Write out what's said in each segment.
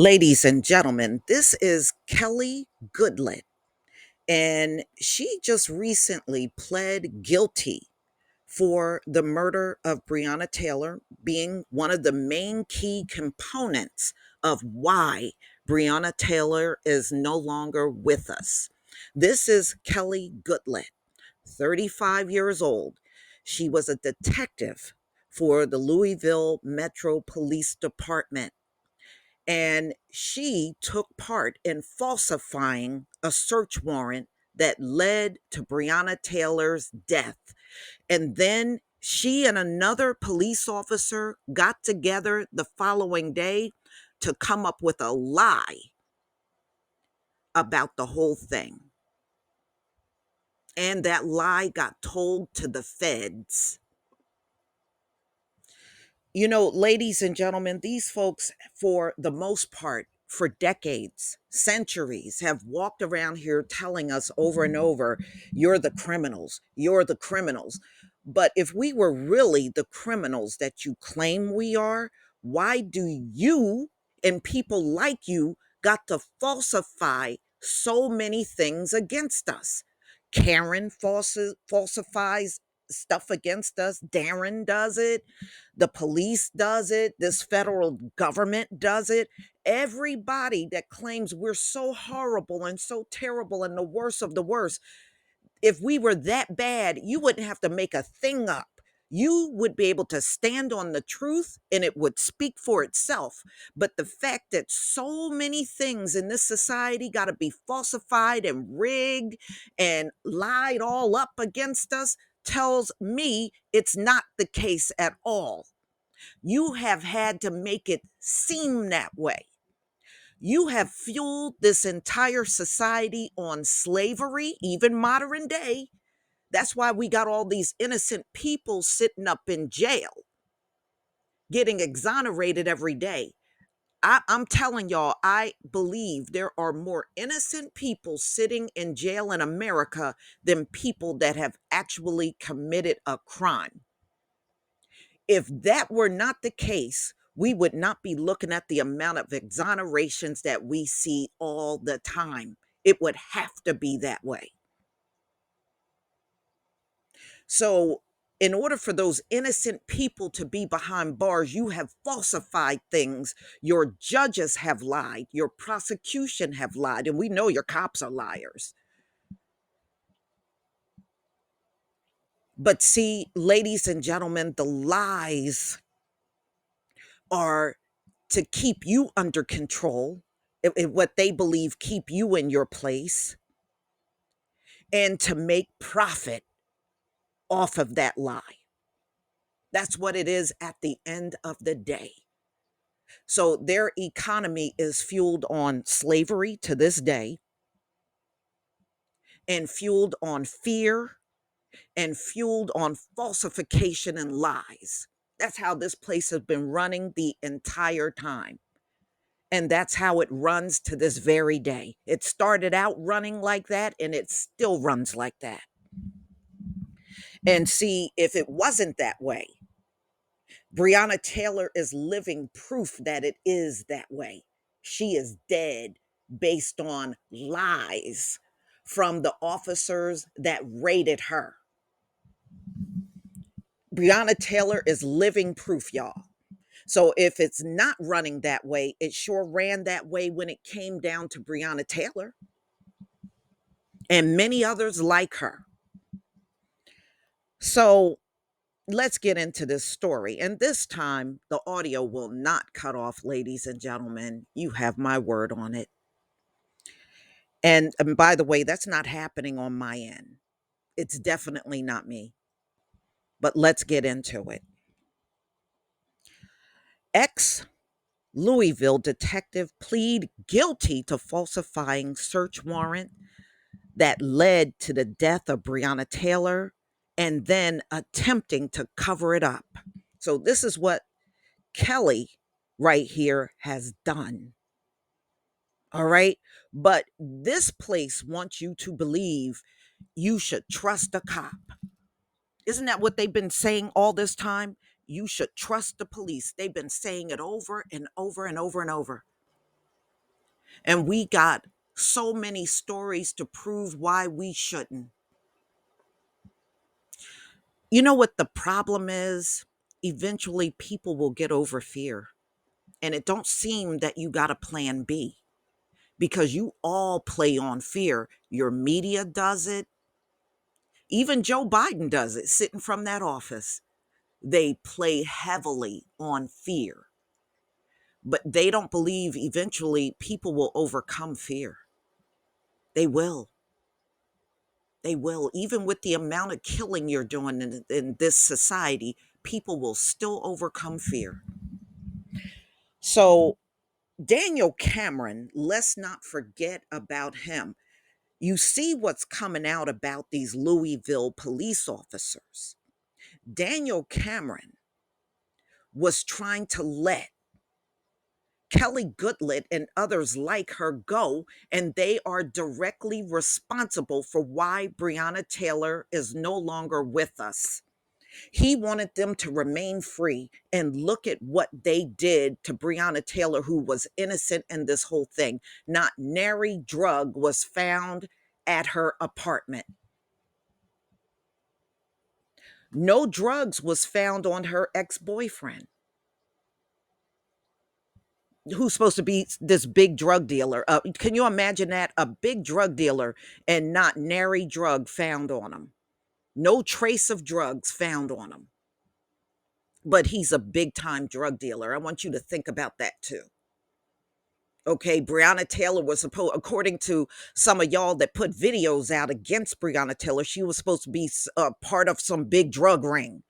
Ladies and gentlemen, this is Kelly Goodlett, and she just recently pled guilty for the murder of Breonna Taylor, being one of the main key components of why Breonna Taylor is no longer with us. This is Kelly Goodlett, 35 years old. She was a detective for the Louisville Metro Police Department, and she took part in falsifying a search warrant that led to Breonna Taylor's death. And then she and another police officer got together the following day to come up with a lie about the whole thing. And that lie got told to the feds. Ladies and gentlemen, these folks, for the most part, for decades, centuries, have walked around here telling us over and over, you're the criminals, you're the criminals. But if we were really the criminals that you claim we are, why do you and people like you got to falsify so many things against us? Karen falsifies stuff against us. Darren does it. The police does it. This federal government does it. Everybody that claims we're so horrible and so terrible and the worst of the worst, if we were that bad, you wouldn't have to make a thing up. You would be able to stand on the truth and it would speak for itself. But the fact that so many things in this society got to be falsified and rigged and lied all up against us tells me it's not the case at all. You have had to make it seem that way. You have fueled this entire society on slavery, even modern day. That's why we got all these innocent people sitting up in jail, getting exonerated every day. I'm telling y'all, I believe there are more innocent people sitting in jail in America than people that have actually committed a crime. If that were not the case, we would not be looking at the amount of exonerations that we see all the time. It would have to be that way. So, in order for those innocent people to be behind bars, you have falsified things. Your judges have lied. Your prosecution have lied. And we know your cops are liars. But see, ladies and gentlemen, the lies are to keep you under control, what they believe keep you in your place, and to make profit off of that lie. That's what it is at the end of the day. So their economy is fueled on slavery to this day, and fueled on fear, and fueled on falsification and lies. That's how this place has been running the entire time. And that's how it runs to this very day. It started out running like that, and it still runs like that. And see, if it wasn't that way, Breonna Taylor is living proof that it is that way. She is dead based on lies from the officers that raided her. Breonna Taylor is living proof, y'all. So if it's not running that way, it sure ran that way when it came down to Breonna Taylor and many others like her. So let's get into this story. And this time, the audio will not cut off, ladies and gentlemen. You have my word on it. And by the way, that's not happening on my end. It's definitely not me. But let's get into it. Ex Louisville detective plead guilty to falsifying search warrant that led to the death of Breonna Taylor and then attempting to cover it up. So, this is what Kelly right here has done. All right. But this place wants you to believe you should trust a cop. Isn't that what they've been saying all this time? You should trust the police. They've been saying it over and over and over and over. And we got so many stories to prove why we shouldn't. You know what the problem is? Eventually people will get over fear. And it don't seem that you got a plan B, because you all play on fear. Your media does it. Even Joe Biden does it, sitting from that office. They play heavily on fear, but they don't believe eventually people will overcome fear. They will. They will. Even with the amount of killing you're doing in this society, people will still overcome fear. So, Daniel Cameron, let's not forget about him. You see what's coming out about these Louisville police officers. Daniel Cameron was trying to let Kelly Goodlett and others like her go, and they are directly responsible for why Breonna Taylor is no longer with us. He wanted them to remain free, and look at what they did to Breonna Taylor, who was innocent in this whole thing. Not nary drug was found at her apartment. No drugs was found on her ex-boyfriend, who's supposed to be this big drug dealer. Can you imagine that? A big drug dealer and not nary drug found on him. No trace of drugs found on him. But he's a big time drug dealer. I want you to think about that too. Okay, Breonna Taylor was supposed, according to some of y'all that put videos out against Breonna Taylor, she was supposed to be part of some big drug ring.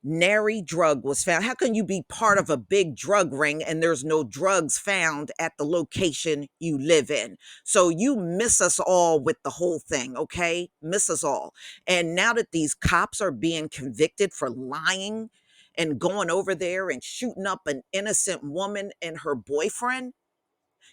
Nary drug was found. How can you be part of a big drug ring and there's no drugs found at the location you live in? So you miss us all with the whole thing, okay? Miss us all. And now that these cops are being convicted for lying and going over there and shooting up an innocent woman and her boyfriend,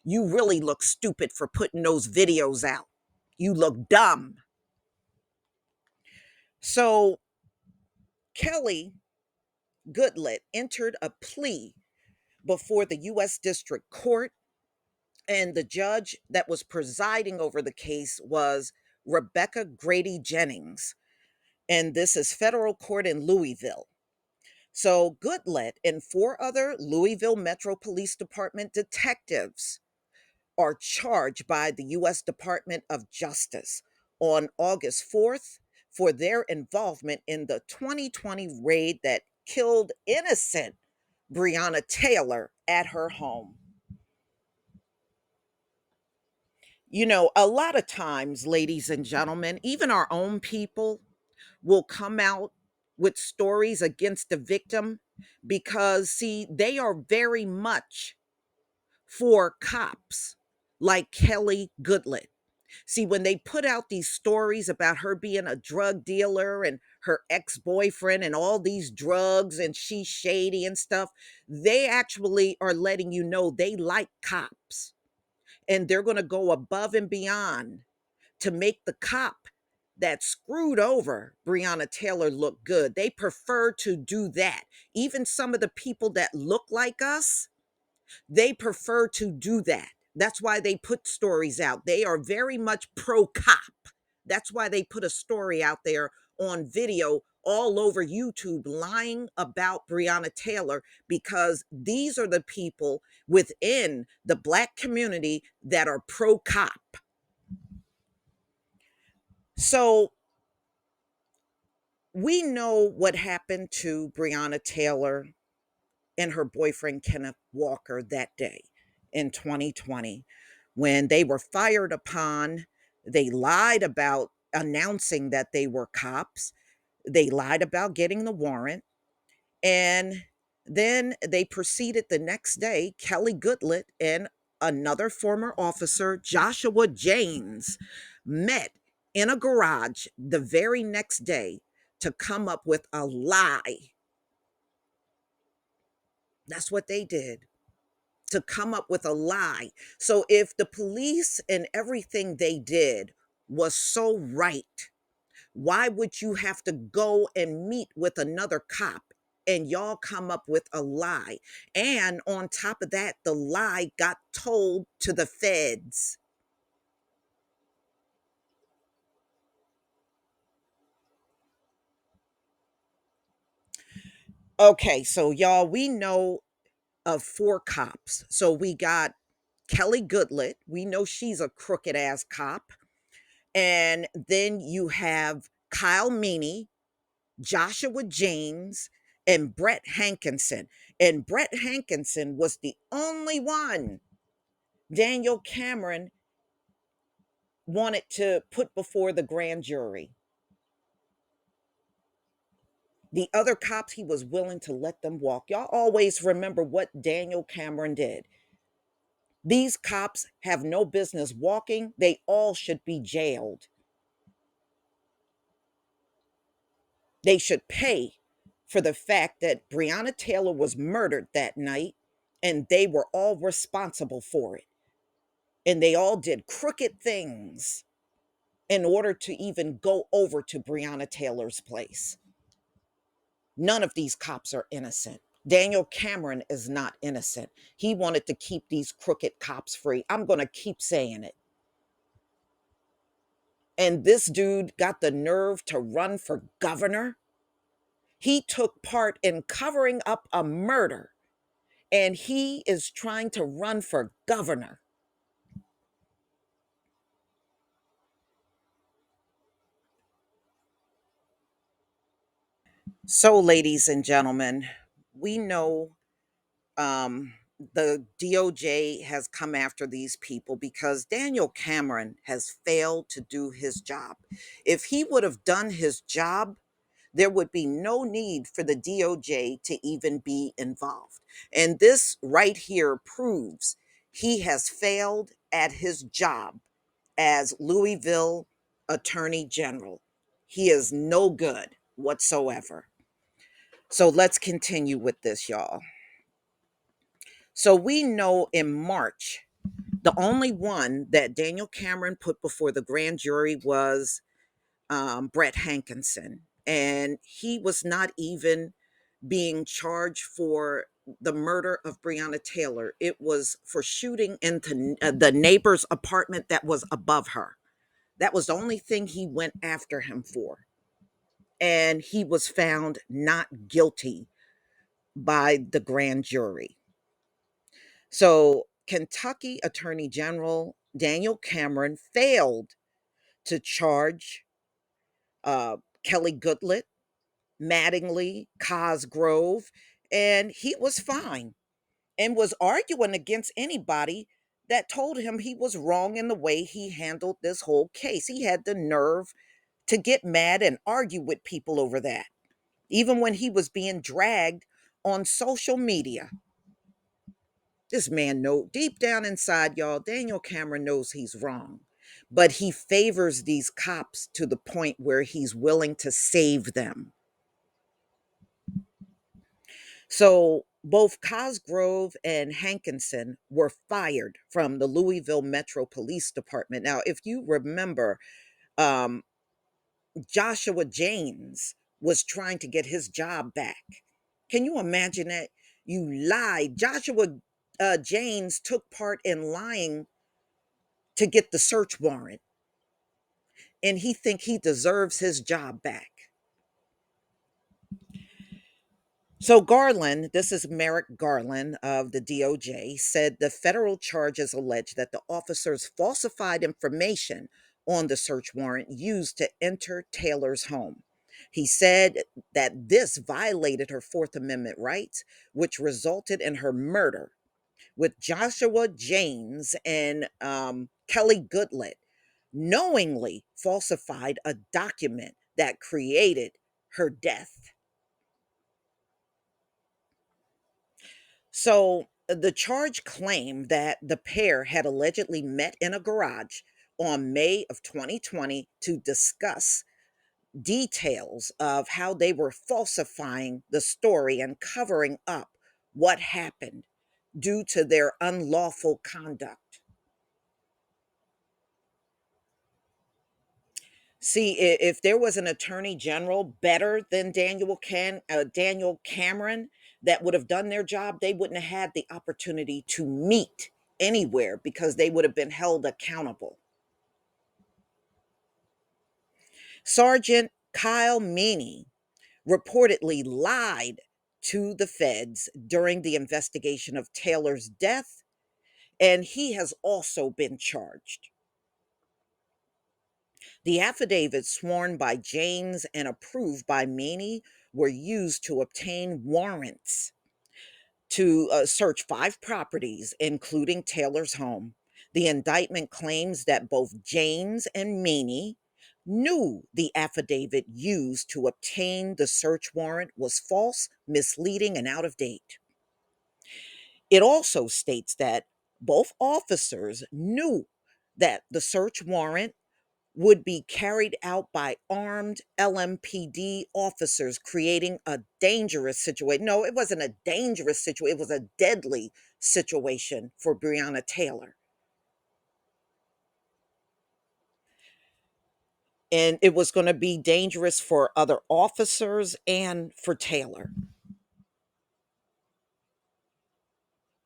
you really look stupid for putting those videos out. You look dumb. So Kelly Goodlett entered a plea before the U.S. District Court, and the judge that was presiding over the case was Rebecca Grady Jennings. And this is federal court in Louisville. So Goodlett and four other Louisville Metro Police Department detectives are charged by the U.S. Department of Justice on August 4th for their involvement in the 2020 raid that killed innocent Breonna Taylor at her home. You know, a lot of times, ladies and gentlemen, even our own people will come out with stories against the victim because, see, they are very much for cops like Kelly Goodlett. See, when they put out these stories about her being a drug dealer and her ex-boyfriend and all these drugs and she's shady and stuff, they actually are letting you know they like cops, and they're going to go above and beyond to make the cop that screwed over Breonna Taylor look good. They prefer to do that. Even some of the people that look like us, they prefer to do that. That's why they put stories out. They are very much pro cop. That's why they put a story out there on video all over YouTube lying about Breonna Taylor, because these are the people within the Black community that are pro cop. So we know what happened to Breonna Taylor and her boyfriend Kenneth Walker that day in 2020 when they were fired upon. They lied about announcing that they were cops. They lied about getting the warrant. And then they proceeded the next day, Kelly Goodlett and another former officer, Joshua James, met in a garage the very next day to come up with a lie. That's what they did, to come up with a lie. So if the police and everything they did was so right, why would you have to go and meet with another cop and y'all come up with a lie. And on top of that, the lie got told to the feds. Okay, so y'all, we know of four cops. So we got Kelly Goodlett. We know she's a crooked ass cop. And then you have Kyle Meany, Joshua James, and Brett Hankinson. And Brett Hankinson was the only one Daniel Cameron wanted to put before the grand jury. The other cops, he was willing to let them walk. Y'all always remember what Daniel Cameron did. These cops have no business walking. They all should be jailed. They should pay for the fact that Breonna Taylor was murdered that night, and they were all responsible for it. And they all did crooked things in order to even go over to Breonna Taylor's place. None of these cops are innocent. Daniel Cameron is not innocent. He wanted to keep these crooked cops free. I'm going to keep saying it. And this dude got the nerve to run for governor. He took part in covering up a murder, and he is trying to run for governor. So, ladies and gentlemen, we know um, the DOJ has come after these people because Daniel Cameron has failed to do his job. If he would have done his job, there would be no need for the DOJ to even be involved. And this right here proves he has failed at his job as Louisville Attorney General. He is no good whatsoever. So let's continue with this, y'all. So we know in March, the only one that Daniel Cameron put before the grand jury was Brett Hankinson. And he was not even being charged for the murder of Breonna Taylor. It was for shooting into the neighbor's apartment that was above her. That was the only thing he went after him for. And he was found not guilty by the grand jury. So, Kentucky Attorney General Daniel Cameron failed to charge uh, Kelly Goodlett, Mattingly, Cosgrove, and he was fine and was arguing against anybody that told him he was wrong in the way he handled this whole case. He had the nerve to get mad and argue with people over that, even when he was being dragged on social media. This man know deep down inside, y'all, Daniel Cameron knows he's wrong. But he favors these cops to the point where he's willing to save them. So both Cosgrove and Hankinson were fired from the Louisville Metro Police Department. Now, if you remember, um, Joshua James was trying to get his job back. Can you imagine that? You lied. Joshua James took part in lying to get the search warrant, and he think he deserves his job back. So Garland, this is Merrick Garland of the DOJ, said the federal charges allege that the officers falsified information on the search warrant used to enter Taylor's home. He said that this violated her Fourth Amendment rights, which resulted in her murder, with Joshua James and Kelly Goodlett knowingly falsified a document that created her death. So the charge claimed that the pair had allegedly met in a garage on May of 2020 to discuss details of how they were falsifying the story and covering up what happened due to their unlawful conduct. See, if there was an attorney general better than Daniel Cameron that would have done their job, they wouldn't have had the opportunity to meet anywhere because they would have been held accountable. Sergeant Kyle Meany reportedly lied to the feds during the investigation of Taylor's death, and he has also been charged. The affidavits sworn by James and approved by Meany were used to obtain warrants to search 5 properties, including Taylor's home. The indictment claims that both James and Meany knew the affidavit used to obtain the search warrant was false, misleading, and out of date. It also states that both officers knew that the search warrant would be carried out by armed LMPD officers, creating a dangerous situation. No, it wasn't a dangerous situation, it was a deadly situation for Breonna Taylor. And it was going to be dangerous for other officers and for Taylor.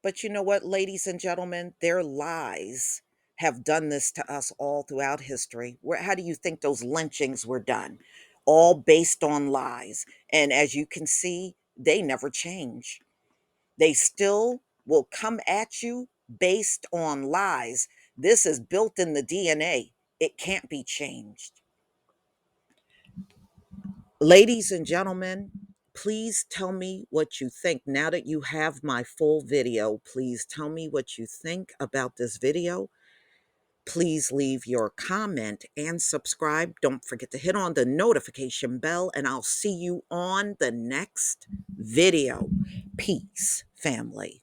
But you know what, ladies and gentlemen? Their lies have done this to us all throughout history. How do you think those lynchings were done? All based on lies. And as you can see, they never change. They still will come at you based on lies. This is built in the DNA, it can't be changed. Ladies and gentlemen, please tell me what you think. Now that you have my full video, please tell me what you think about this video. Please leave your comment and subscribe. Don't forget to hit on the notification bell, and I'll see you on the next video. Peace, family.